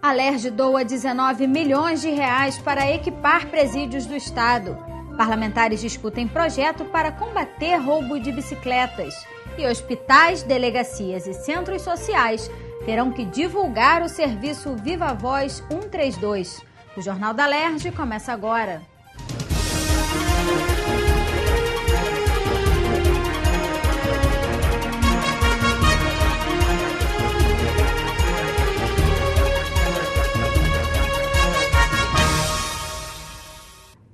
A Alerj doa 19 milhões de reais para equipar presídios do estado. Parlamentares discutem projeto para combater roubo de bicicletas. E hospitais, delegacias e centros sociais terão que divulgar o serviço Viva Voz 132. O Jornal da Alerj começa agora.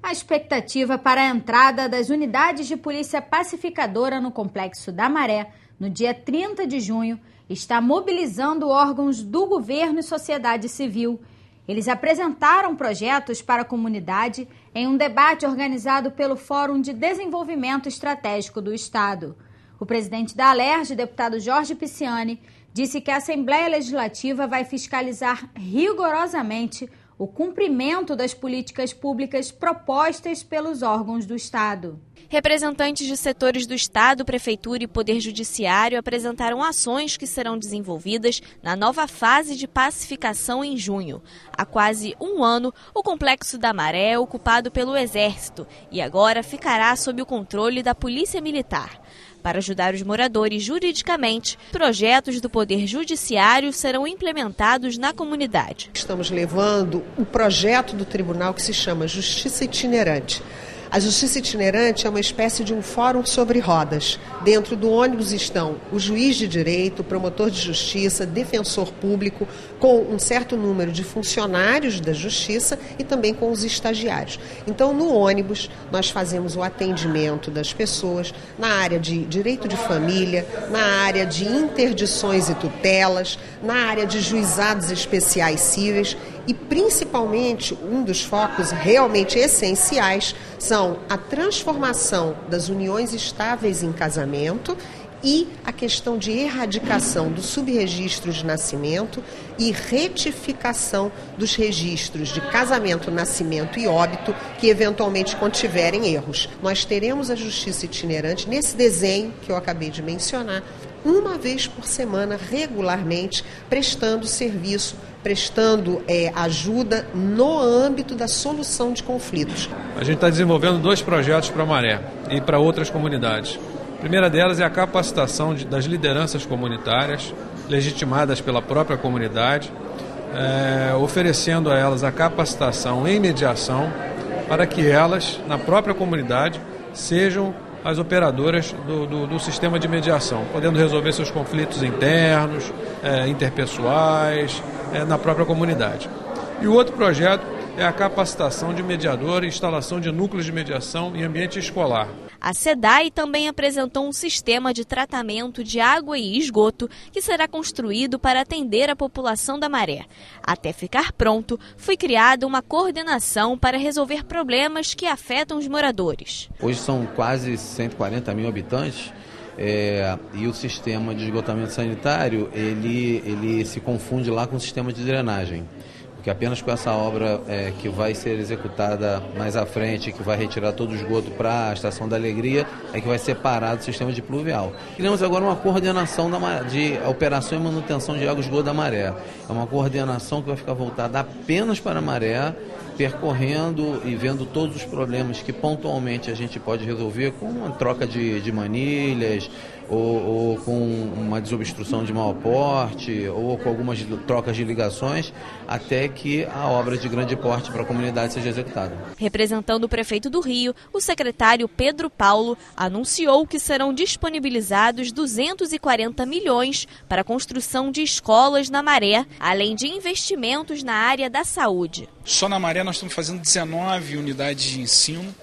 A expectativa para a entrada das unidades de polícia pacificadora no Complexo da Maré, no dia 30 de junho, está mobilizando órgãos do governo e sociedade civil. Eles apresentaram projetos para a comunidade em um debate organizado pelo Fórum de Desenvolvimento Estratégico do Estado. O presidente da Alerj, deputado Jorge Pisciani, disse que a Assembleia Legislativa vai fiscalizar rigorosamente o cumprimento das políticas públicas propostas pelos órgãos do Estado. Representantes de setores do Estado, Prefeitura e Poder Judiciário apresentaram ações que serão desenvolvidas na nova fase de pacificação em junho. Há quase um ano, o Complexo da Maré é ocupado pelo Exército e agora ficará sob o controle da Polícia Militar. Para ajudar os moradores juridicamente, projetos do Poder Judiciário serão implementados na comunidade. Estamos levando um projeto do tribunal que se chama Justiça Itinerante. A Justiça Itinerante é uma espécie de um fórum sobre rodas. Dentro do ônibus estão o juiz de direito, o promotor de justiça, defensor público, com um certo número de funcionários da justiça e também com os estagiários. Então, no ônibus, nós fazemos o atendimento das pessoas na área de direito de família, na área de interdições e tutelas, na área de juizados especiais cíveis e, principalmente, um dos focos realmente essenciais são a transformação das uniões estáveis em casamento e a questão de erradicação do subregistro de nascimento e retificação dos registros de casamento, nascimento e óbito que eventualmente contiverem erros. Nós teremos a Justiça Itinerante nesse desenho que eu acabei de mencionar, uma vez por semana, regularmente, prestando serviço, prestando ajuda no âmbito da solução de conflitos. A gente está desenvolvendo 2 projetos para a Maré e para outras comunidades. A primeira delas é a capacitação das lideranças comunitárias, legitimadas pela própria comunidade, oferecendo a elas a capacitação em mediação para que elas, na própria comunidade, sejam as operadoras do sistema de mediação, podendo resolver seus conflitos internos, interpessoais, na própria comunidade. E o outro projeto é a capacitação de mediador e instalação de núcleos de mediação em ambiente escolar. A SEDAI também apresentou um sistema de tratamento de água e esgoto que será construído para atender a população da Maré. Até ficar pronto, foi criada uma coordenação para resolver problemas que afetam os moradores. Hoje são quase 140 mil habitantes e o sistema de esgotamento sanitário ele se confunde lá com o sistema de drenagem. Que apenas com essa obra que vai ser executada mais à frente, que vai retirar todo o esgoto para a Estação da Alegria, é que vai separar do sistema de pluvial. Criamos agora uma coordenação de operação e manutenção de água e esgoto da Maré. É uma coordenação que vai ficar voltada apenas para a Maré, percorrendo e vendo todos os problemas que pontualmente a gente pode resolver com uma troca de manilhas, ou com uma desobstrução de mau porte, ou com algumas trocas de ligações, até que a obra de grande porte para a comunidade seja executada. Representando o prefeito do Rio, o secretário Pedro Paulo anunciou que serão disponibilizados 240 milhões para a construção de escolas na Maré, além de investimentos na área da saúde. Só na Maré nós estamos fazendo 19 unidades de ensino.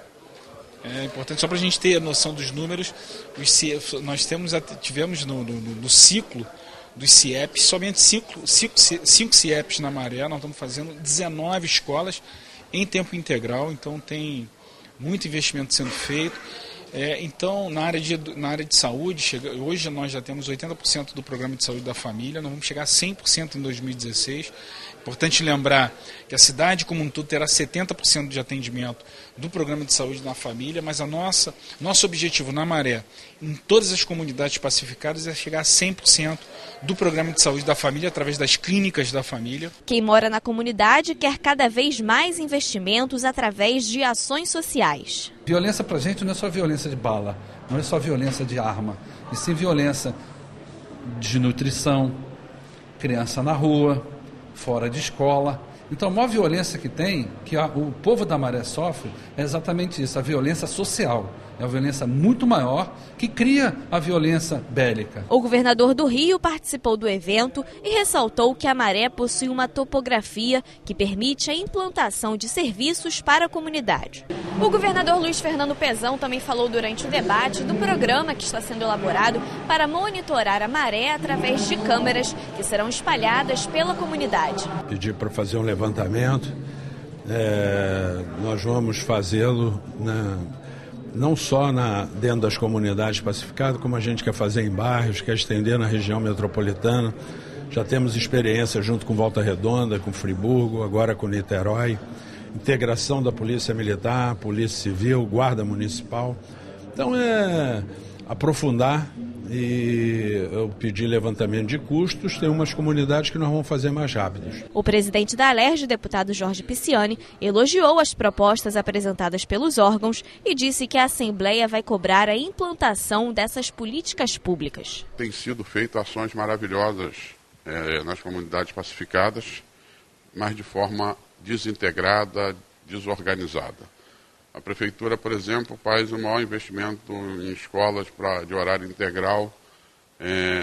É importante, só para a gente ter a noção dos números, nós tivemos no ciclo dos CIEPs, somente 5 CIEPs na Maré, nós estamos fazendo 19 escolas em tempo integral, então tem muito investimento sendo feito. Então, na área de saúde, hoje nós já temos 80% do programa de saúde da família, nós vamos chegar a 100% em 2016. Importante lembrar que a cidade como um todo terá 70% de atendimento do programa de saúde na família, mas nosso objetivo na Maré, em todas as comunidades pacificadas, é chegar a 100% do programa de saúde da família através das clínicas da família. Quem mora na comunidade quer cada vez mais investimentos através de ações sociais. Violência pra gente não é só violência de bala, não é só violência de arma, e sim violência de nutrição, criança na rua, fora de escola. Então a maior violência que tem, que o povo da Maré sofre, é exatamente isso, a violência social. É uma violência muito maior que cria a violência bélica. O governador do Rio participou do evento e ressaltou que a Maré possui uma topografia que permite a implantação de serviços para a comunidade. O governador Luiz Fernando Pezão também falou durante o debate do programa que está sendo elaborado para monitorar a maré através de câmeras que serão espalhadas pela comunidade. Pedi para fazer um levantamento, nós vamos fazê-lo não só dentro das comunidades pacificadas, como a gente quer fazer em bairros, quer estender na região metropolitana. Já temos experiência junto com Volta Redonda, com Friburgo, agora com Niterói. Integração da Polícia Militar, Polícia Civil, Guarda Municipal. Então é aprofundar e eu pedi levantamento de custos. Tem umas comunidades que nós vamos fazer mais rápidos. O presidente da Alerj, deputado Jorge Pisciani, elogiou as propostas apresentadas pelos órgãos e disse que a Assembleia vai cobrar a implantação dessas políticas públicas. Tem sido feitas ações maravilhosas nas comunidades pacificadas, mas de forma desintegrada, desorganizada. A Prefeitura, por exemplo, faz o maior investimento em escolas de horário integral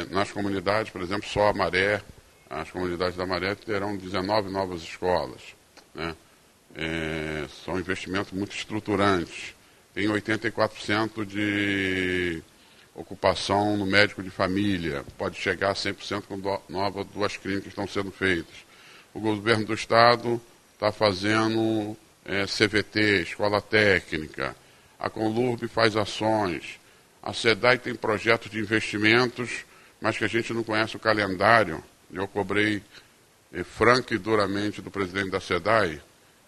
nas comunidades. Por exemplo, só a Maré, as comunidades da Maré terão 19 novas escolas, né? São investimentos muito estruturantes. Tem 84% de ocupação no médico de família. Pode chegar a 100% com duas clínicas que estão sendo feitas. O governo do Estado está fazendo CVT, Escola Técnica, a Conlurb faz ações, a SEDAI tem projetos de investimentos, mas que a gente não conhece o calendário. Eu cobrei franca e duramente do presidente da SEDAI,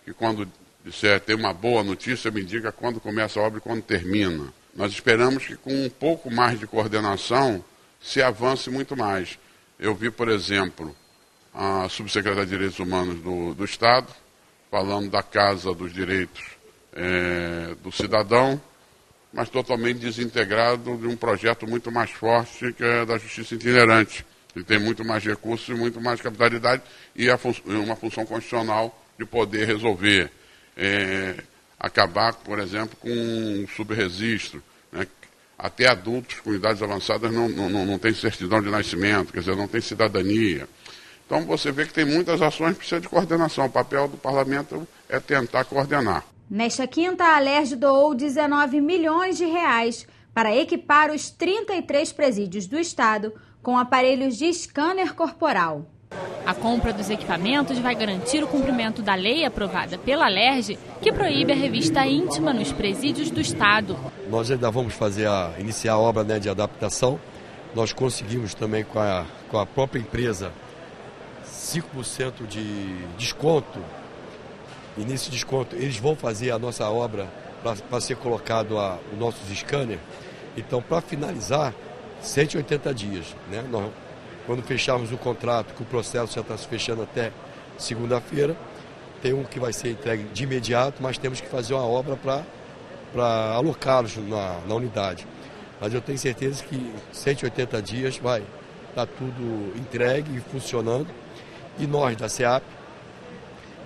que quando disser tem uma boa notícia, me diga quando começa a obra e quando termina. Nós esperamos que com um pouco mais de coordenação se avance muito mais. Eu vi, por exemplo, a subsecretaria de Direitos Humanos do Estado, falando da Casa dos Direitos do Cidadão, mas totalmente desintegrado de um projeto muito mais forte, que é da Justiça Itinerante, que tem muito mais recursos e muito mais capitalidade e uma função constitucional de poder resolver. Acabar, por exemplo, com um subregistro, né? Até adultos com idades avançadas não têm certidão de nascimento, quer dizer, não tem cidadania. Então você vê que tem muitas ações que precisam de coordenação. O papel do parlamento é tentar coordenar. Nesta quinta, a Alerj doou 19 milhões de reais para equipar os 33 presídios do estado com aparelhos de scanner corporal. A compra dos equipamentos vai garantir o cumprimento da lei aprovada pela Alerj, que proíbe a revista íntima nos presídios do estado. Nós ainda vamos iniciar a obra de adaptação. Nós conseguimos também com a própria empresa 5% de desconto, e nesse desconto eles vão fazer a nossa obra para ser colocado os nossos scanners. Então, para finalizar, 180 dias. Né? Nós, quando fecharmos o contrato, que o processo já está se fechando até segunda-feira, tem um que vai ser entregue de imediato, mas temos que fazer uma obra para alocá-los na unidade. Mas eu tenho certeza que 180 dias vai estar tudo entregue e funcionando. E nós, da SEAP,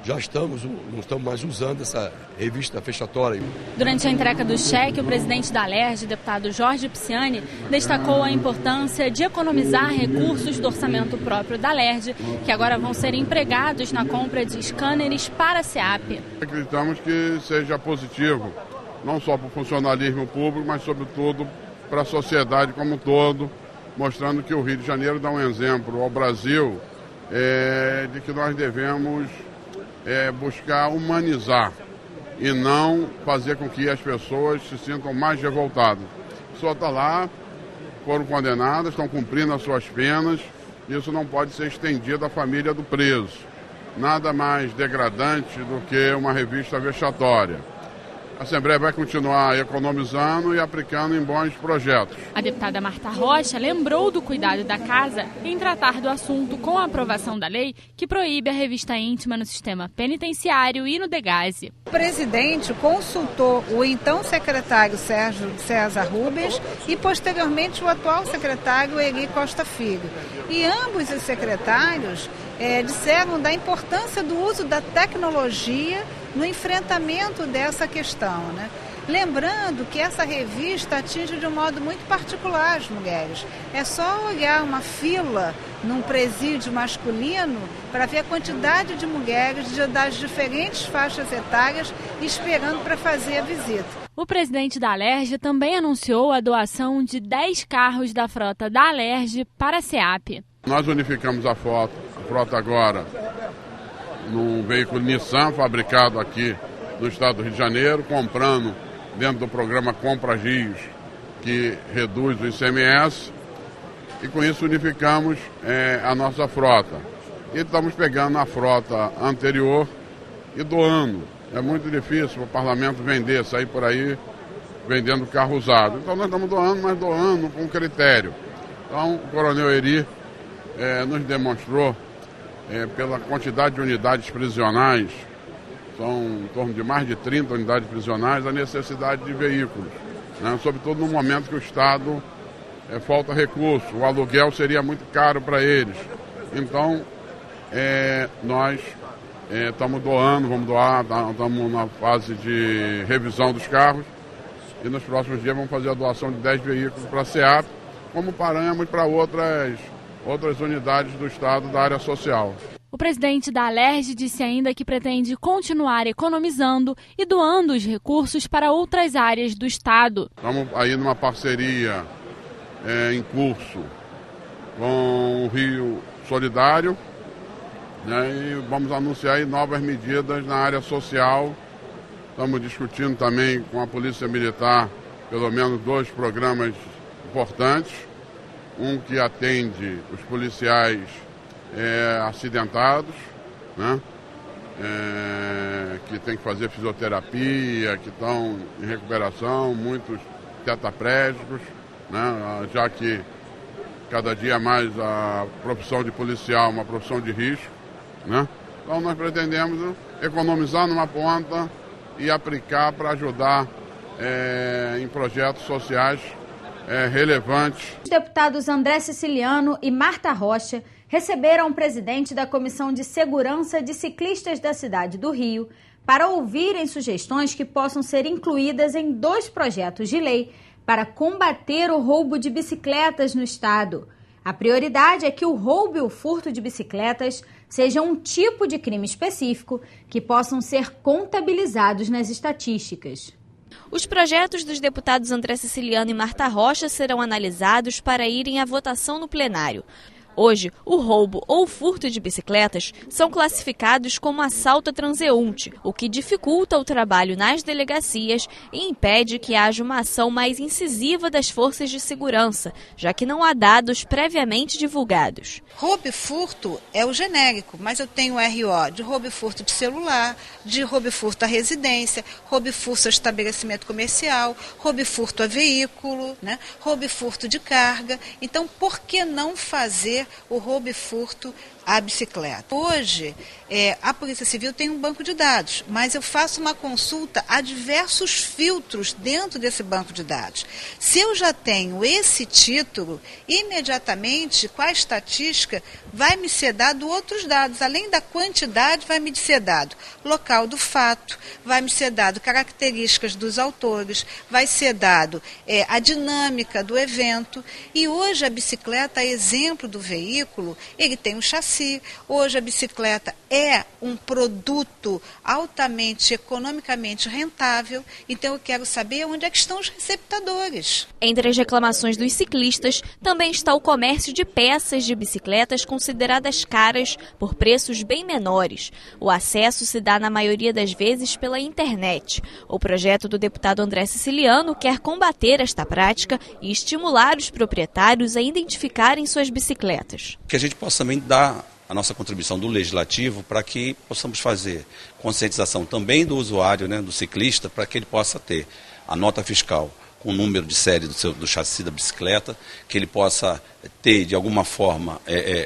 já não estamos mais usando essa revista fechatória. Durante a entrega do cheque, o presidente da Alerj, deputado Jorge Pisciani, destacou a importância de economizar recursos do orçamento próprio da Alerj, que agora vão ser empregados na compra de scanners para a SEAP. Acreditamos que seja positivo, não só para o funcionalismo público, mas sobretudo para a sociedade como um todo, mostrando que o Rio de Janeiro dá um exemplo ao Brasil de que nós devemos buscar humanizar e não fazer com que as pessoas se sintam mais revoltadas. A pessoa está lá, foram condenadas, estão cumprindo as suas penas, isso não pode ser estendido à família do preso. nada mais degradante do que uma revista vexatória. A Assembleia vai continuar economizando e aplicando em bons projetos. A deputada Marta Rocha lembrou do cuidado da Casa em tratar do assunto com a aprovação da lei que proíbe a revista íntima no sistema penitenciário e no Degase. O presidente consultou o então secretário Sérgio César Rubens e posteriormente o atual secretário Eri Costa Filho. E ambos os secretários disseram da importância do uso da tecnologia no enfrentamento dessa questão, né? Lembrando que essa revista atinge de um modo muito particular as mulheres. É só olhar uma fila num presídio masculino para ver a quantidade de mulheres das diferentes faixas etárias esperando para fazer a visita. O presidente da Alerj também anunciou a doação de 10 carros da frota da Alerj para a SEAP. Nós unificamos a frota agora num veículo Nissan, fabricado aqui no estado do Rio de Janeiro, comprando dentro do programa Compra Rios, que reduz o ICMS, e com isso unificamos a nossa frota. E estamos pegando a frota anterior e doando. É muito difícil para o parlamento vender, sair por aí vendendo carro usado. Então nós estamos doando, mas doando com critério. Então o coronel Eri nos demonstrou, pela quantidade de unidades prisionais, são em torno de mais de 30 unidades prisionais, a necessidade de veículos, né? Sobretudo no momento que o Estado falta recurso, o aluguel seria muito caro para eles. Então, nós estamos doando, vamos doar, estamos na fase de revisão dos carros e nos próximos dias vamos fazer a doação de 10 veículos para a SEAP, como parâmetro para outras unidades do Estado da área social. O presidente da Alerj disse ainda que pretende continuar economizando e doando os recursos para outras áreas do Estado. Estamos aí numa parceria em curso com o Rio Solidário, né, e vamos anunciar aí novas medidas na área social. Estamos discutindo também com a Polícia Militar pelo menos 2 programas importantes. Um que atende os policiais acidentados, né? Que tem que fazer fisioterapia, que estão em recuperação, muitos tetraplégicos, né? Já que cada dia mais a profissão de policial é uma profissão de risco, né? Então nós pretendemos economizar numa ponta e aplicar para ajudar em projetos sociais relevantes. Os deputados André Siciliano e Marta Rocha receberam o presidente da Comissão de Segurança de Ciclistas da cidade do Rio para ouvirem sugestões que possam ser incluídas em 2 projetos de lei para combater o roubo de bicicletas no estado. A prioridade é que o roubo e o furto de bicicletas sejam um tipo de crime específico que possam ser contabilizados nas estatísticas. Os projetos dos deputados André Siciliano e Marta Rocha serão analisados para irem à votação no plenário. Hoje, o roubo ou furto de bicicletas são classificados como assalto a transeunte, o que dificulta o trabalho nas delegacias e impede que haja uma ação mais incisiva das forças de segurança, já que não há dados previamente divulgados. Roubo e furto é o genérico, mas eu tenho RO de roubo e furto de celular, de roubo e furto à residência, roubo e furto a estabelecimento comercial, roubo e furto a veículo, né? Roubo e furto de carga. Então, por que não fazer o roubo e furto à bicicleta? Hoje, a Polícia Civil tem um banco de dados, mas eu faço uma consulta a diversos filtros dentro desse banco de dados. Se eu já tenho esse título, imediatamente, com a estatística, vai me ser dado outros dados. Além da quantidade, vai me ser dado local do fato, vai me ser dado características dos autores, vai ser dado a dinâmica do evento. E hoje a bicicleta, exemplo do veículo, ele tem um chassi. Hoje a bicicleta é um produto altamente economicamente rentável, então eu quero saber onde é que estão os receptadores. Entre as reclamações dos ciclistas também está o comércio de peças de bicicletas consideradas caras por preços bem menores. O acesso se dá na maioria das vezes pela internet. O projeto do deputado André Siciliano quer combater esta prática e estimular os proprietários a identificarem suas bicicletas. Que a gente possa também dar a nossa contribuição do Legislativo para que possamos fazer conscientização também do usuário, né, do ciclista, para que ele possa ter a nota fiscal com o número de série do chassi da bicicleta, que ele possa ter, de alguma forma,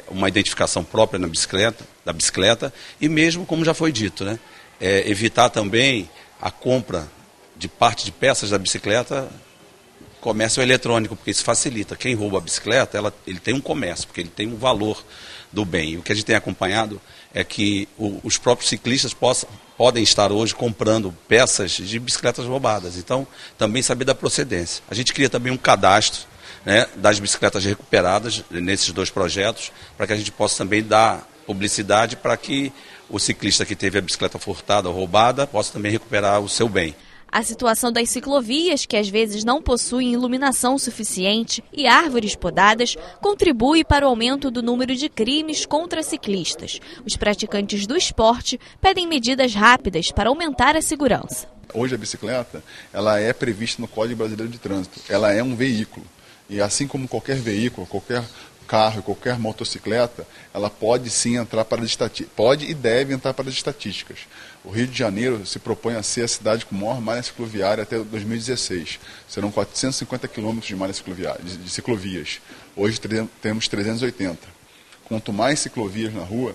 uma identificação própria da bicicleta e mesmo, como já foi dito, né, evitar também a compra de parte de peças da bicicleta, comércio eletrônico, porque isso facilita. Quem rouba a bicicleta, ele tem um comércio, porque ele tem um valor do bem. E o que a gente tem acompanhado é que os próprios ciclistas podem estar hoje comprando peças de bicicletas roubadas. Então, também saber da procedência. A gente cria também um cadastro, né, das bicicletas recuperadas nesses 2 projetos, para que a gente possa também dar publicidade para que o ciclista que teve a bicicleta furtada ou roubada possa também recuperar o seu bem. A situação das ciclovias, que às vezes não possuem iluminação suficiente e árvores podadas, contribui para o aumento do número de crimes contra ciclistas. Os praticantes do esporte pedem medidas rápidas para aumentar a segurança. Hoje a bicicleta, ela é prevista no Código Brasileiro de Trânsito. Ela é um veículo. E assim como qualquer veículo, qualquer carro e qualquer motocicleta, ela pode sim entrar para as estatísticas, pode e deve entrar para as estatísticas. O Rio de Janeiro se propõe a ser a cidade com maior malha cicloviária até 2016. Serão 450 quilômetros de malha de ciclovias. Hoje temos 380. Quanto mais ciclovias na rua,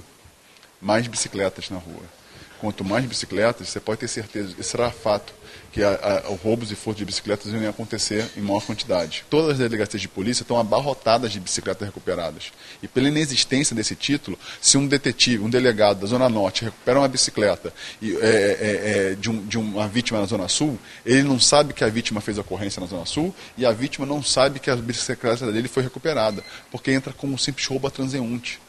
mais bicicletas na rua. Quanto mais bicicletas, você pode ter certeza, e será fato, que os roubos e furtos de bicicletas vão acontecer em maior quantidade. Todas as delegacias de polícia estão abarrotadas de bicicletas recuperadas. E pela inexistência desse título, se um detetive, um delegado da Zona Norte recupera uma bicicleta de uma vítima na Zona Sul, ele não sabe que a vítima fez a ocorrência na Zona Sul e a vítima não sabe que a bicicleta dele foi recuperada, porque entra como um simples roubo a transeunte.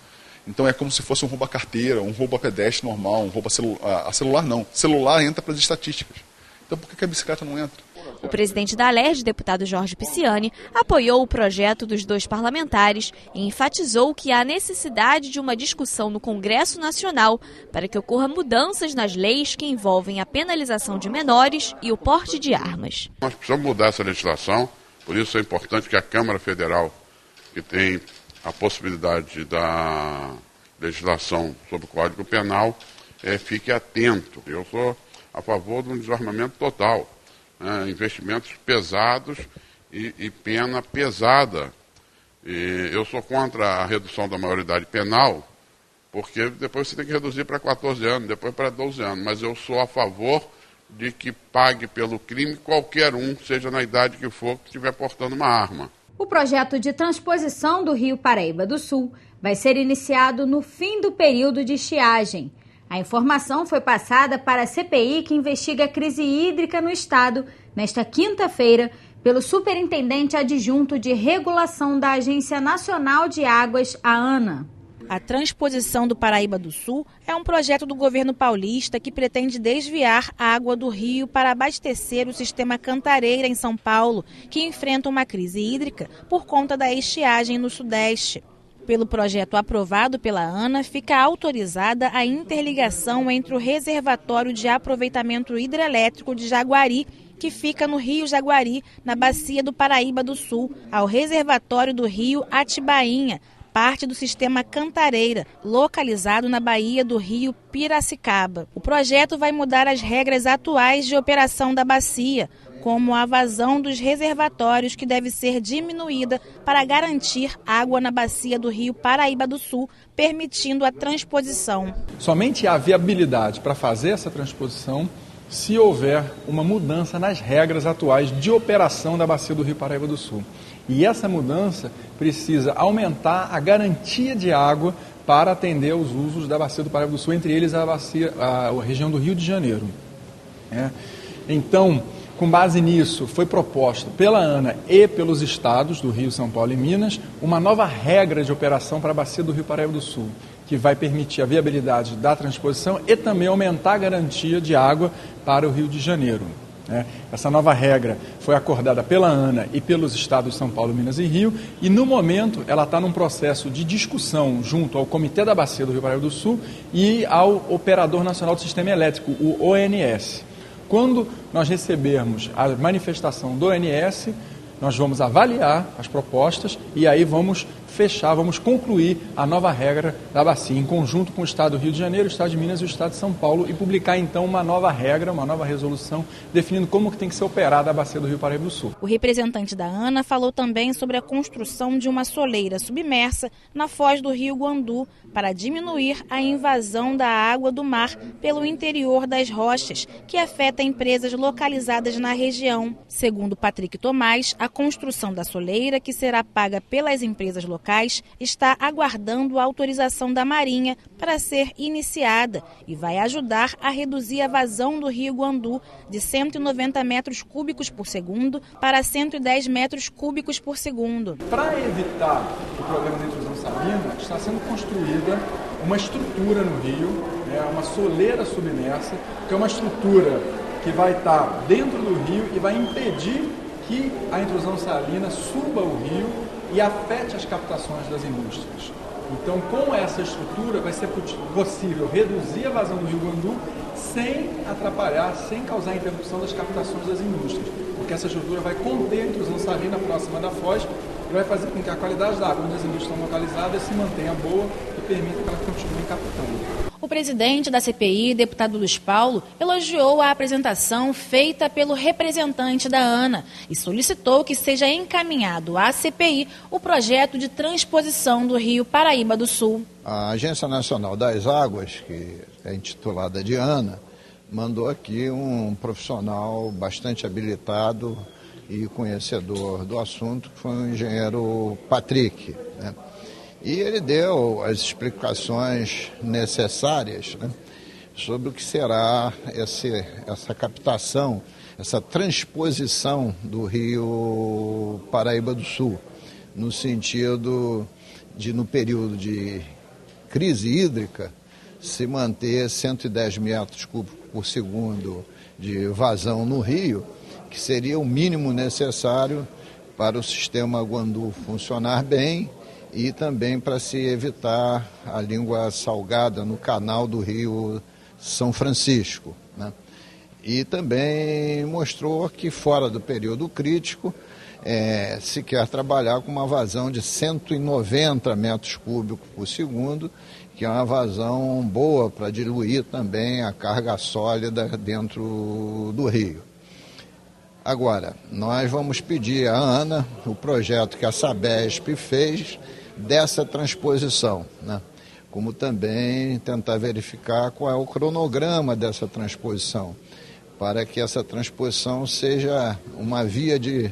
Então é como se fosse um roubo a carteira, um roubo a pedestre normal, um roubo a celular não. Celular entra para as estatísticas. Então por que a bicicleta não entra? O presidente da Alerj, deputado Jorge Pisciani, apoiou o projeto dos 2 parlamentares e enfatizou que há necessidade de uma discussão no Congresso Nacional para que ocorra mudanças nas leis que envolvem a penalização de menores e o porte de armas. Nós precisamos mudar essa legislação, por isso é importante que a Câmara Federal, que tem a possibilidade da legislação sobre o Código Penal, fique atento. Eu sou a favor de um desarmamento total, né? Investimentos pesados e pena pesada. E eu sou contra a redução da maioridade penal, porque depois você tem que reduzir para 14 anos, depois para 12 anos. Mas eu sou a favor de que pague pelo crime qualquer um, seja na idade que for, que estiver portando uma arma. O projeto de transposição do Rio Paraíba do Sul vai ser iniciado no fim do período de estiagem. A informação foi passada para a CPI que investiga a crise hídrica no estado nesta quinta-feira pelo superintendente adjunto de regulação da Agência Nacional de Águas, a ANA. A transposição do Paraíba do Sul é um projeto do governo paulista que pretende desviar a água do rio para abastecer o sistema Cantareira em São Paulo, que enfrenta uma crise hídrica por conta da estiagem no Sudeste. Pelo projeto aprovado pela ANA, fica autorizada a interligação entre o reservatório de aproveitamento hidrelétrico de Jaguari, que fica no Rio Jaguari, na bacia do Paraíba do Sul, ao reservatório do rio Atibainha, parte do sistema Cantareira, localizado na baía do rio Piracicaba. O projeto vai mudar as regras atuais de operação da bacia, como a vazão dos reservatórios, que deve ser diminuída para garantir água na bacia do rio Paraíba do Sul, permitindo a transposição. Somente há viabilidade para fazer essa transposição se houver uma mudança nas regras atuais de operação da bacia do rio Paraíba do Sul. E essa mudança precisa aumentar a garantia de água para atender aos usos da bacia do Paraíba do Sul, entre eles a região do Rio de Janeiro. Então, com base nisso, foi proposta pela ANA e pelos estados do Rio, São Paulo e Minas uma nova regra de operação para a bacia do rio Paraíba do Sul, que vai permitir a viabilidade da transposição e também aumentar a garantia de água para o Rio de Janeiro. Essa nova regra foi acordada pela ANA e pelos estados de São Paulo, Minas e Rio, e no momento ela está num processo de discussão junto ao Comitê da Bacia do Rio Paraíba do Sul e ao Operador Nacional do Sistema Elétrico, o ONS. Quando nós recebermos a manifestação do ONS, nós vamos avaliar as propostas e aí vamos fechar, vamos concluir a nova regra da bacia, em conjunto com o Estado do Rio de Janeiro, o Estado de Minas e o Estado de São Paulo, e publicar então uma nova regra, uma nova resolução, definindo como que tem que ser operada a bacia do Rio Paraíba do Sul. O representante da ANA falou também sobre a construção de uma soleira submersa na foz do Rio Guandu, para diminuir a invasão da água do mar pelo interior das rochas, que afeta empresas localizadas na região. Segundo Patrick Tomás, a construção da soleira, que será paga pelas empresas locais, está aguardando a autorização da Marinha para ser iniciada e vai ajudar a reduzir a vazão do Rio Guandu de 190 metros cúbicos por segundo para 110 metros cúbicos por segundo. Para evitar o problema da intrusão salina, está sendo construída uma estrutura no rio, uma soleira submersa, que é uma estrutura que vai estar dentro do rio e vai impedir que a intrusão salina suba o rio e afete as captações das indústrias. Então, com essa estrutura, vai ser possível reduzir a vazão do Rio Guandu sem atrapalhar, sem causar interrupção das captações das indústrias, porque essa estrutura vai conter a intrusão salina próxima da foz e vai fazer com que a qualidade da água onde as indústrias estão localizadas se mantenha boa e permita que elas continuem captando. O presidente da CPI, deputado Luiz Paulo, elogiou a apresentação feita pelo representante da ANA e solicitou que seja encaminhado à CPI o projeto de transposição do Rio Paraíba do Sul. A Agência Nacional das Águas, que é intitulada de ANA, mandou aqui um profissional bastante habilitado e conhecedor do assunto, que foi o engenheiro Patrick, né? E ele deu as explicações necessárias, né, sobre o que será essa captação, essa transposição do Rio Paraíba do Sul, no sentido de, no período de crise hídrica, se manter 110 metros cúbicos por segundo de vazão no rio, que seria o mínimo necessário para o sistema Guandu funcionar bem e também para se evitar a língua salgada no canal do Rio São Francisco, né? E também mostrou que fora do período crítico se quer trabalhar com uma vazão de 190 metros cúbicos por segundo, que é uma vazão boa para diluir também a carga sólida dentro do rio. Agora, nós vamos pedir à ANA o projeto que a Sabesp fez dessa transposição, né? Como também tentar verificar qual é o cronograma dessa transposição, para que essa transposição seja uma via de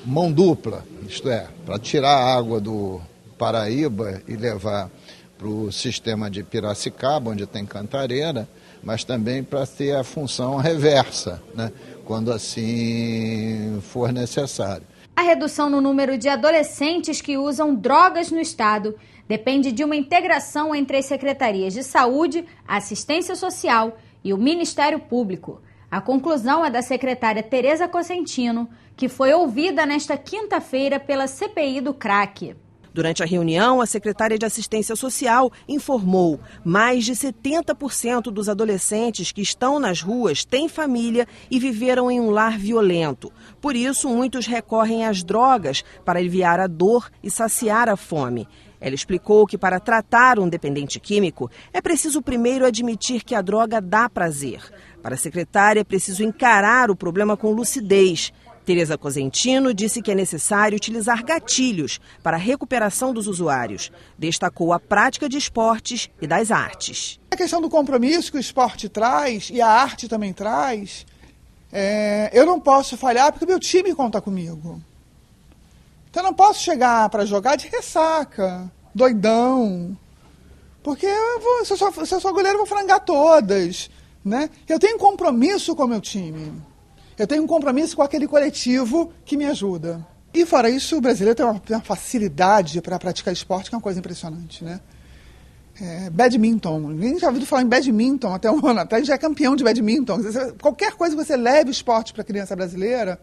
mão dupla, isto é, para tirar a água do Paraíba e levar para o sistema de Piracicaba, onde tem Cantareira, mas também para ter a função reversa, né, quando assim for necessário. A redução no número de adolescentes que usam drogas no estado depende de uma integração entre as secretarias de saúde, assistência social e o Ministério Público. A conclusão é da secretária Tereza Cosentino, que foi ouvida nesta quinta-feira pela CPI do crack. Durante a reunião, a secretária de Assistência Social informou: mais de 70% dos adolescentes que estão nas ruas têm família e viveram em um lar violento. Por isso, muitos recorrem às drogas para aliviar a dor e saciar a fome. Ela explicou que para tratar um dependente químico é preciso primeiro admitir que a droga dá prazer. Para a secretária, é preciso encarar o problema com lucidez. Tereza Cosentino disse que é necessário utilizar gatilhos para a recuperação dos usuários. Destacou a prática de esportes e das artes. A questão do compromisso que o esporte traz e a arte também traz, eu não posso falhar porque o meu time conta comigo. Então eu não posso chegar para jogar de ressaca, doidão, porque se eu sou goleiro eu vou frangar todas, né? Eu tenho compromisso com o meu time. Eu tenho um compromisso com aquele coletivo que me ajuda. E fora isso, o brasileiro tem uma facilidade para praticar esporte que é uma coisa impressionante, né? Badminton. Ninguém já ouviu falar em badminton até um ano atrás, já é campeão de badminton. Qualquer coisa que você leve o esporte para a criança brasileira,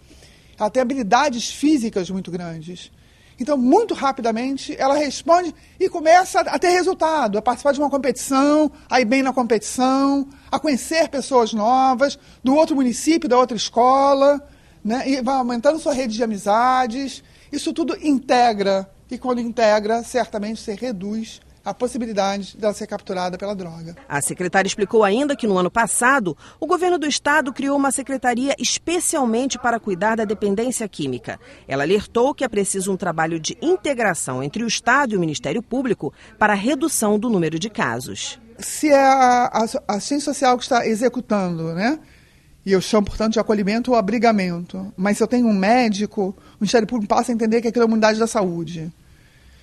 ela tem habilidades físicas muito grandes. Então, muito rapidamente, ela responde e começa a ter resultado, a participar de uma competição, a ir bem na competição, a conhecer pessoas novas, do outro município, da outra escola, né? E vai aumentando sua rede de amizades. Isso tudo integra, e quando integra, certamente você reduz a possibilidade dela ser capturada pela droga. A secretária explicou ainda que no ano passado, o governo do estado criou uma secretaria especialmente para cuidar da dependência química. Ela alertou que é preciso um trabalho de integração entre o Estado e o Ministério Público para a redução do número de casos. Se é a assistência social que está executando, né? E eu chamo, portanto, de acolhimento ou abrigamento. Mas se eu tenho um médico, o Ministério Público passa a entender que aquilo é uma unidade da saúde.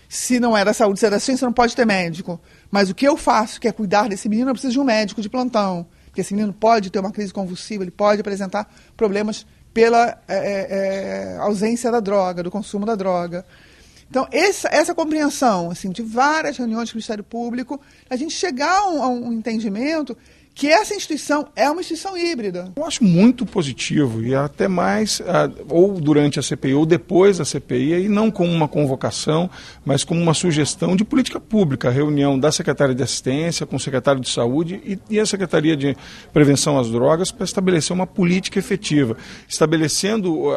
Se não é da saúde, se é da ciência, não pode ter médico. Mas o que eu faço, que é cuidar desse menino, eu preciso de um médico de plantão. Porque esse menino pode ter uma crise convulsiva, ele pode apresentar problemas pela ausência da droga, do consumo da droga. Então, essa compreensão assim, de várias reuniões com o Ministério Público, a gente chegar a um entendimento que essa instituição é uma instituição híbrida. Eu acho muito positivo, e até mais, ou durante a CPI ou depois da CPI, e não como uma convocação, mas como uma sugestão de política pública, a reunião da Secretaria de Assistência com o Secretário de Saúde e a Secretaria de Prevenção às Drogas para estabelecer uma política efetiva. Estabelecendo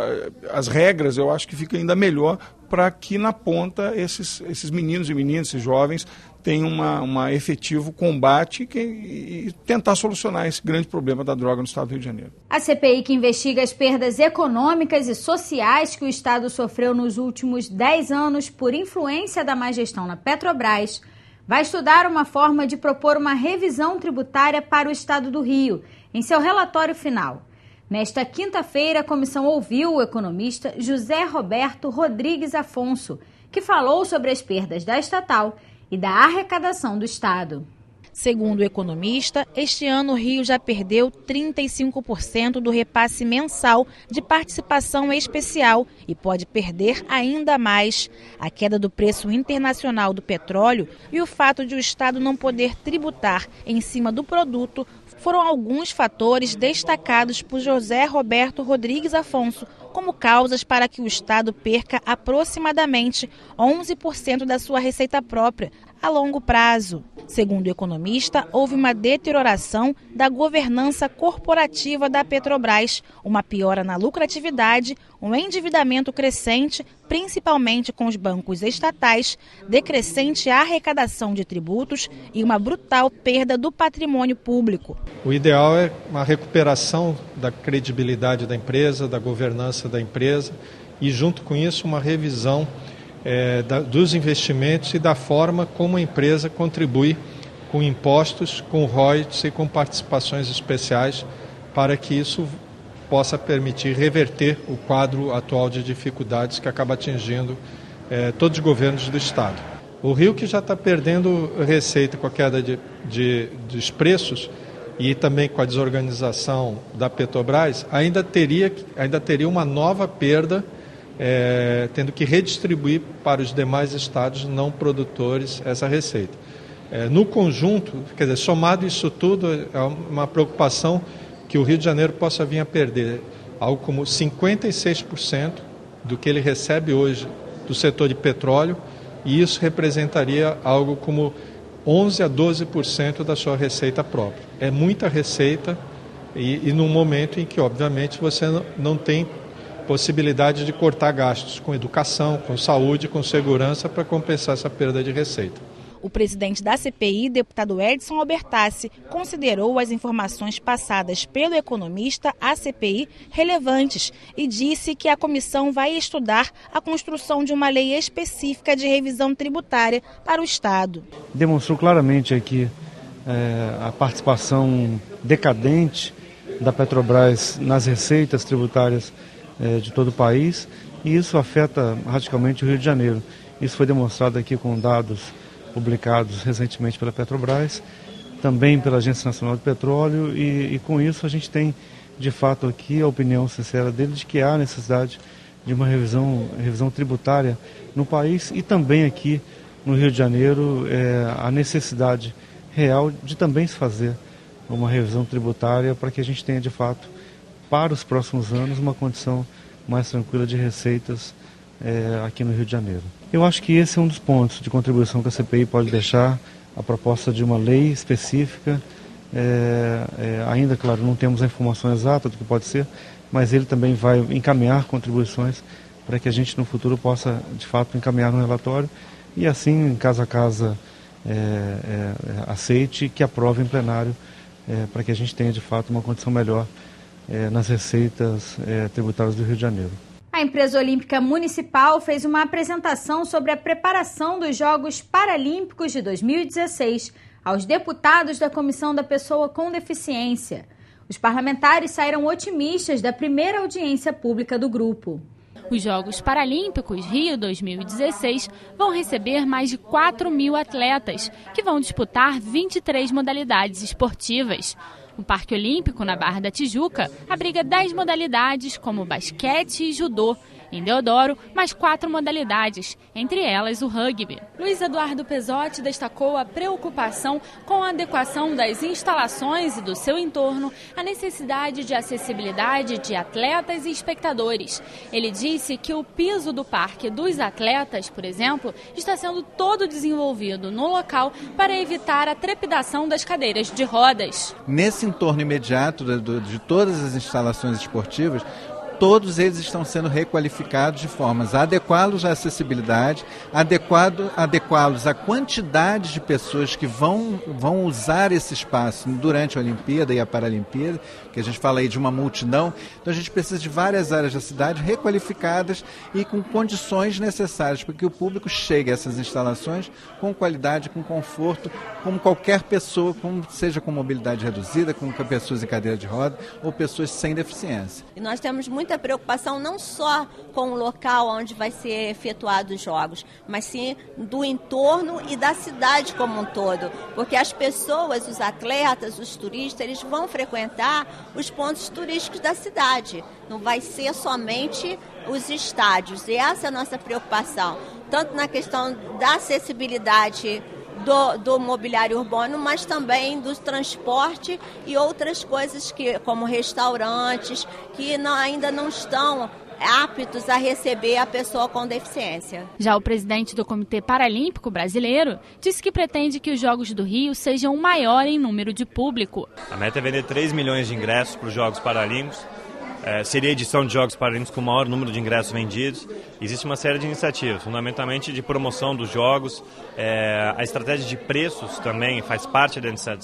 as regras, eu acho que fica ainda melhor para que na ponta esses meninos e meninas, esses jovens, tenham um efetivo combate e tentar solucionar esse grande problema da droga no estado do Rio de Janeiro. A CPI, que investiga as perdas econômicas e sociais que o estado sofreu nos últimos 10 anos por influência da má gestão na Petrobras, vai estudar uma forma de propor uma revisão tributária para o estado do Rio, em seu relatório final. Nesta quinta-feira, a comissão ouviu o economista José Roberto Rodrigues Afonso, que falou sobre as perdas da estatal e da arrecadação do estado. Segundo o economista, este ano o Rio já perdeu 35% do repasse mensal de participação especial e pode perder ainda mais. A queda do preço internacional do petróleo e o fato de o estado não poder tributar em cima do produto foram alguns fatores destacados por José Roberto Rodrigues Afonso como causas para que o estado perca aproximadamente 11% da sua receita própria a longo prazo. Segundo o economista, houve uma deterioração da governança corporativa da Petrobras, uma piora na lucratividade, um endividamento crescente, principalmente com os bancos estatais, decrescente arrecadação de tributos e uma brutal perda do patrimônio público. O ideal é uma recuperação da credibilidade da empresa, da governança da empresa e, junto com isso, uma revisão dos investimentos e da forma como a empresa contribui com impostos, com royalties e com participações especiais para que isso possa permitir reverter o quadro atual de dificuldades que acaba atingindo todos os governos do estado. O Rio, que já está perdendo receita com a queda dos preços e também com a desorganização da Petrobras, ainda teria uma nova perda, tendo que redistribuir para os demais estados não produtores essa receita. No conjunto, quer dizer, somado isso tudo, é uma preocupação que o Rio de Janeiro possa vir a perder algo como 56% do que ele recebe hoje do setor de petróleo, e isso representaria algo como 11% a 12% da sua receita própria. É muita receita e num momento em que, obviamente, você não tem possibilidade de cortar gastos com educação, com saúde, com segurança para compensar essa perda de receita. O presidente da CPI, deputado Edson Albertassi, considerou as informações passadas pelo economista à CPI relevantes e disse que a comissão vai estudar a construção de uma lei específica de revisão tributária para o Estado. Demonstrou claramente aqui a participação decadente da Petrobras nas receitas tributárias de todo o país, e isso afeta radicalmente o Rio de Janeiro. Isso foi demonstrado aqui com dados publicados recentemente pela Petrobras, também pela Agência Nacional do Petróleo, e com isso a gente tem, de fato, aqui a opinião sincera dele de que há necessidade de uma revisão tributária no país, e também aqui no Rio de Janeiro a necessidade real de também se fazer uma revisão tributária para que a gente tenha, de fato, para os próximos anos, uma condição mais tranquila de receitas aqui no Rio de Janeiro. Eu acho que esse é um dos pontos de contribuição que a CPI pode deixar, a proposta de uma lei específica. Ainda, claro, não temos a informação exata do que pode ser, mas ele também vai encaminhar contribuições para que a gente no futuro possa, de fato, encaminhar no relatório e assim, casa a casa, aceite que aprove em plenário, para que a gente tenha, de fato, uma condição melhor nas receitas tributárias do Rio de Janeiro. A empresa olímpica municipal fez uma apresentação sobre a preparação dos Jogos Paralímpicos de 2016 aos deputados da Comissão da Pessoa com Deficiência. Os parlamentares saíram otimistas da primeira audiência pública do grupo. Os Jogos Paralímpicos Rio 2016 vão receber mais de 4.000 atletas, que vão disputar 23 modalidades esportivas. O Parque Olímpico, na Barra da Tijuca, abriga 10 modalidades, como basquete e judô. Em Deodoro, mais 4 modalidades, entre elas o rugby. Luiz Eduardo Pesotti destacou a preocupação com a adequação das instalações e do seu entorno à necessidade de acessibilidade de atletas e espectadores. Ele disse que o piso do parque dos atletas, por exemplo, está sendo todo desenvolvido no local para evitar a trepidação das cadeiras de rodas. Nesse entorno imediato de todas as instalações esportivas, todos eles estão sendo requalificados de formas a adequá-los à acessibilidade, adequá-los à quantidade de pessoas que vão usar esse espaço durante a Olimpíada e a Paralimpíada, que a gente fala aí de uma multidão. Então a gente precisa de várias áreas da cidade requalificadas e com condições necessárias para que o público chegue a essas instalações com qualidade, com conforto, como qualquer pessoa, seja com mobilidade reduzida, com pessoas em cadeira de roda ou pessoas sem deficiência. E nós temos muita preocupação não só com o local onde vai ser efetuados os jogos, mas sim do entorno e da cidade como um todo, porque as pessoas, os atletas, os turistas, eles vão frequentar os pontos turísticos da cidade, não vai ser somente os estádios, e essa é a nossa preocupação, tanto na questão da acessibilidade do mobiliário urbano, mas também do transporte e outras coisas como restaurantes que ainda não estão aptos a receber a pessoa com deficiência. Já o presidente do Comitê Paralímpico Brasileiro disse que pretende que os Jogos do Rio sejam o maior em número de público. A meta é vender 3 milhões de ingressos para os Jogos Paralímpicos. Seria a edição de Jogos Paralímpicos com o maior número de ingressos vendidos. Existe uma série de iniciativas, fundamentalmente de promoção dos jogos. A estratégia de preços também faz parte dessa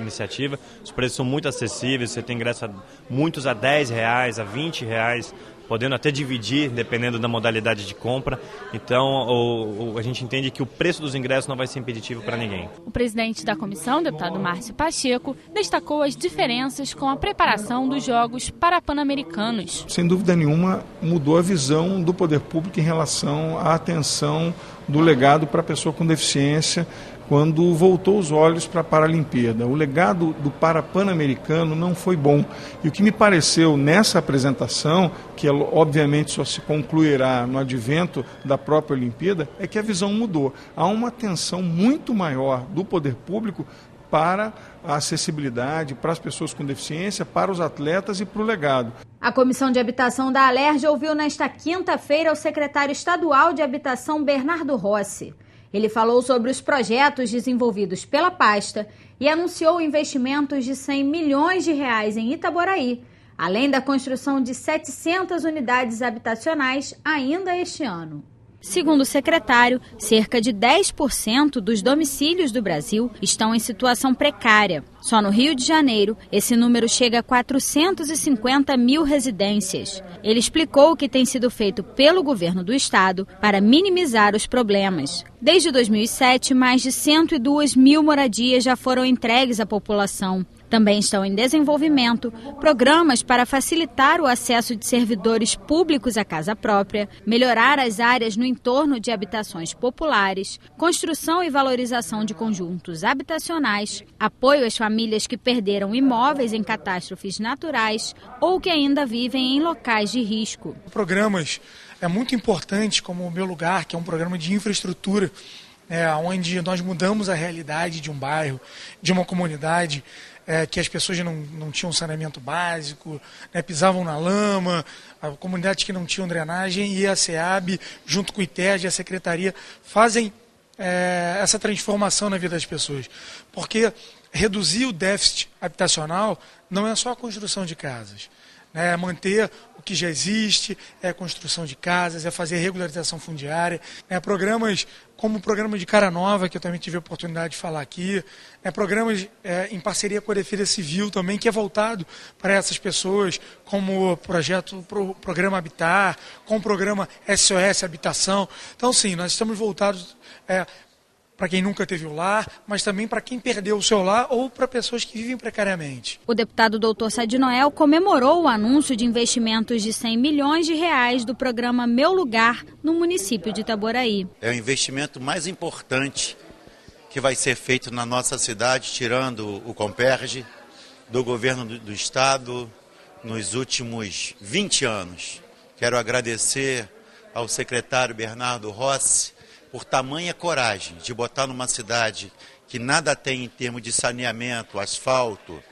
iniciativa. Os preços são muito acessíveis, você tem ingressos muitos a R$10, a R$20, podendo até dividir, dependendo da modalidade de compra. Então, a gente entende que o preço dos ingressos não vai ser impeditivo para ninguém. O presidente da comissão, deputado Márcio Pacheco, destacou as diferenças com a preparação dos Jogos Pan-Americanos. Sem dúvida nenhuma, mudou a visão do poder público em relação à atenção do legado para a pessoa com deficiência, quando voltou os olhos para a Paralimpíada. O legado do Pan-Americano não foi bom. E o que me pareceu nessa apresentação, que obviamente só se concluirá no advento da própria Olimpíada, é que a visão mudou. Há uma atenção muito maior do poder público para a acessibilidade, para as pessoas com deficiência, para os atletas e para o legado. A Comissão de Habitação da Alerj ouviu nesta quinta-feira o secretário estadual de Habitação, Bernardo Rossi. Ele falou sobre os projetos desenvolvidos pela pasta e anunciou investimentos de R$100 milhões em Itaboraí, além da construção de 700 unidades habitacionais ainda este ano. Segundo o secretário, cerca de 10% dos domicílios do Brasil estão em situação precária. Só no Rio de Janeiro, esse número chega a 450 mil residências. Ele explicou o que tem sido feito pelo governo do estado para minimizar os problemas. Desde 2007, mais de 102 mil moradias já foram entregues à população. Também estão em desenvolvimento programas para facilitar o acesso de servidores públicos à casa própria, melhorar as áreas no entorno de habitações populares, construção e valorização de conjuntos habitacionais, apoio às famílias que perderam imóveis em catástrofes naturais ou que ainda vivem em locais de risco. Programas muito importantes, como o Meu Lugar, que é um programa de infraestrutura, onde nós mudamos a realidade de um bairro, de uma comunidade, que as pessoas não tinham saneamento básico, pisavam na lama, comunidades que não tinham drenagem, e a SEAB, junto com o ITED e a Secretaria, fazem essa transformação na vida das pessoas. Porque reduzir o déficit habitacional não é só a construção de casas, né, manter o que já existe, construção de casas, fazer regularização fundiária, programas como o programa de Cara Nova, que eu também tive a oportunidade de falar aqui, programas em parceria com a Defesa Civil também, que é voltado para essas pessoas, como o programa Habitar, com o programa SOS Habitação. Então, sim, nós estamos voltados para quem nunca teve o lar, mas também para quem perdeu o seu lar ou para pessoas que vivem precariamente. O deputado Dr. Sadi Noel comemorou o anúncio de investimentos de 100 milhões de reais do programa Meu Lugar no município de Itaboraí. É o investimento mais importante que vai ser feito na nossa cidade, tirando o Comperge, do governo do estado nos últimos 20 anos. Quero agradecer ao secretário Bernardo Rossi por tamanha coragem de botar numa cidade que nada tem em termos de saneamento, asfalto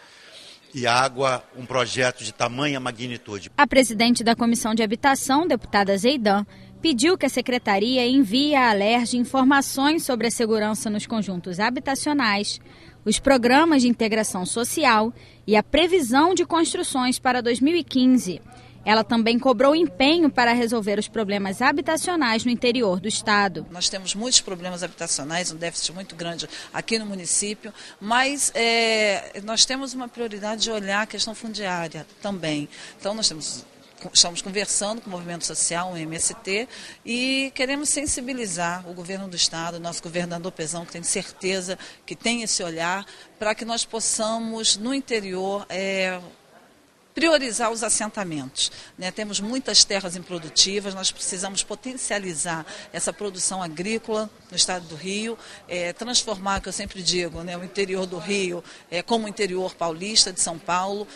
e água, um projeto de tamanha magnitude. A presidente da Comissão de Habitação, deputada Zeidan, pediu que a secretaria envie à Alerj informações sobre a segurança nos conjuntos habitacionais, os programas de integração social e a previsão de construções para 2015. Ela também cobrou empenho para resolver os problemas habitacionais no interior do estado. Nós temos muitos problemas habitacionais, um déficit muito grande aqui no município, mas nós temos uma prioridade de olhar a questão fundiária também. Então nós estamos conversando com o movimento social, o MST, e queremos sensibilizar o governo do estado, o nosso governador Pezão, que tem certeza que tem esse olhar, para que nós possamos, no interior, priorizar os assentamentos. Temos muitas terras improdutivas, nós precisamos potencializar essa produção agrícola no estado do Rio, transformar, que eu sempre digo, o interior do Rio como o interior paulista de São Paulo.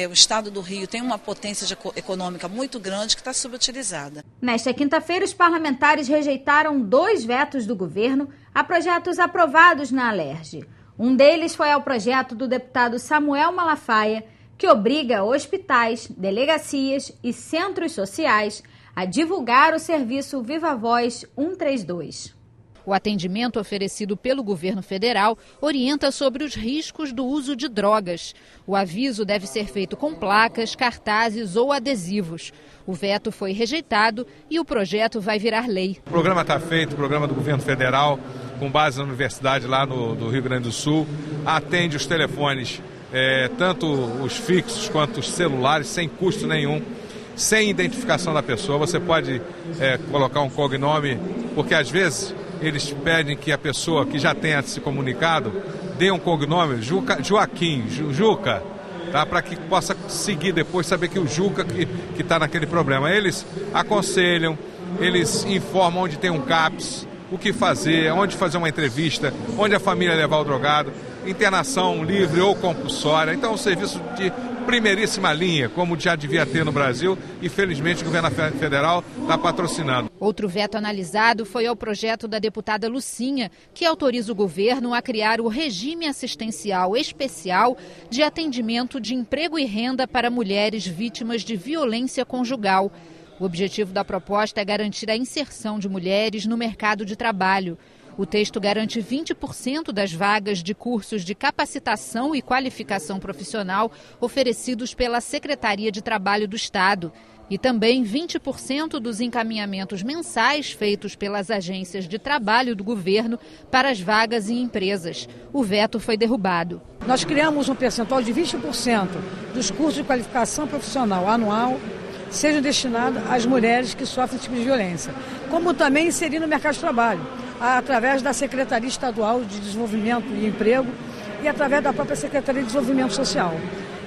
O estado do Rio tem uma potência econômica muito grande que está subutilizada. Nesta quinta-feira, os parlamentares rejeitaram 2 vetos do governo a projetos aprovados na Alerj. Um deles foi ao projeto do deputado Samuel Malafaia, que obriga hospitais, delegacias e centros sociais a divulgar o serviço Viva Voz 132. O atendimento oferecido pelo governo federal orienta sobre os riscos do uso de drogas. O aviso deve ser feito com placas, cartazes ou adesivos. O veto foi rejeitado e o projeto vai virar lei. O programa está feito, o programa do governo federal, com base na universidade lá do Rio Grande do Sul, atende os telefones, tanto os fixos quanto os celulares, sem custo nenhum, sem identificação da pessoa. Você pode colocar um cognome, porque às vezes eles pedem que a pessoa que já tenha se comunicado dê um cognome, Joaquim, Juca, tá? Para que possa seguir depois, saber que o Juca que está naquele problema. Eles aconselham, eles informam onde tem um CAPS, o que fazer, onde fazer uma entrevista, onde a família levar o drogado, internação livre ou compulsória. Então, é um serviço de primeiríssima linha, como já devia ter no Brasil, e felizmente o governo federal está patrocinando. Outro veto analisado foi ao projeto da deputada Lucinha, que autoriza o governo a criar o regime assistencial especial de atendimento de emprego e renda para mulheres vítimas de violência conjugal. O objetivo da proposta é garantir a inserção de mulheres no mercado de trabalho. O texto garante 20% das vagas de cursos de capacitação e qualificação profissional oferecidos pela Secretaria de Trabalho do Estado e também 20% dos encaminhamentos mensais feitos pelas agências de trabalho do governo para as vagas em empresas. O veto foi derrubado. Nós criamos um percentual de 20% dos cursos de qualificação profissional anual sejam destinados às mulheres que sofrem esse tipo de violência, como também inserir no mercado de trabalho, através da Secretaria Estadual de Desenvolvimento e Emprego e através da própria Secretaria de Desenvolvimento Social.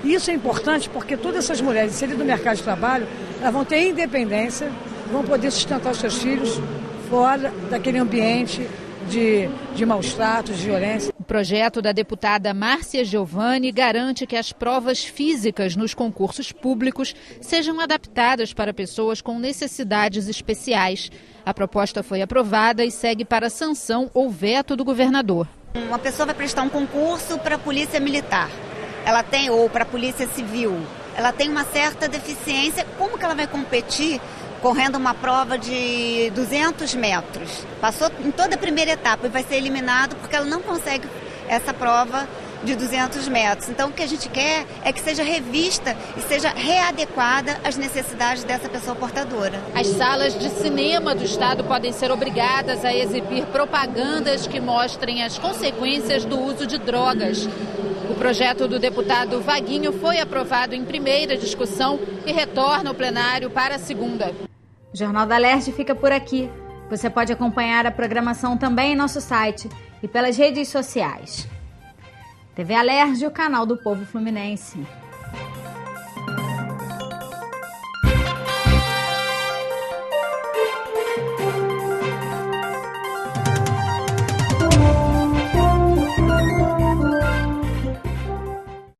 E isso é importante porque todas essas mulheres inseridas no mercado de trabalho, elas vão ter independência, vão poder sustentar os seus filhos fora daquele ambiente de maus tratos, de violência. O projeto da deputada Márcia Giovanni garante que as provas físicas nos concursos públicos sejam adaptadas para pessoas com necessidades especiais. A proposta foi aprovada e segue para sanção ou veto do governador. Uma pessoa vai prestar um concurso para a Polícia Militar, ou para a Polícia Civil. Ela tem uma certa deficiência. Como que ela vai competir correndo uma prova de 200 metros? Passou em toda a primeira etapa e vai ser eliminado porque ela não consegue essa prova de 200 metros. Então, o que a gente quer é que seja revista e seja readequada às necessidades dessa pessoa portadora. As salas de cinema do estado podem ser obrigadas a exibir propagandas que mostrem as consequências do uso de drogas. O projeto do deputado Vaguinho foi aprovado em primeira discussão e retorna ao plenário para a segunda. O Jornal da Alerj fica por aqui. Você pode acompanhar a programação também em nosso site e pelas redes sociais. TV Alerj, o canal do povo fluminense.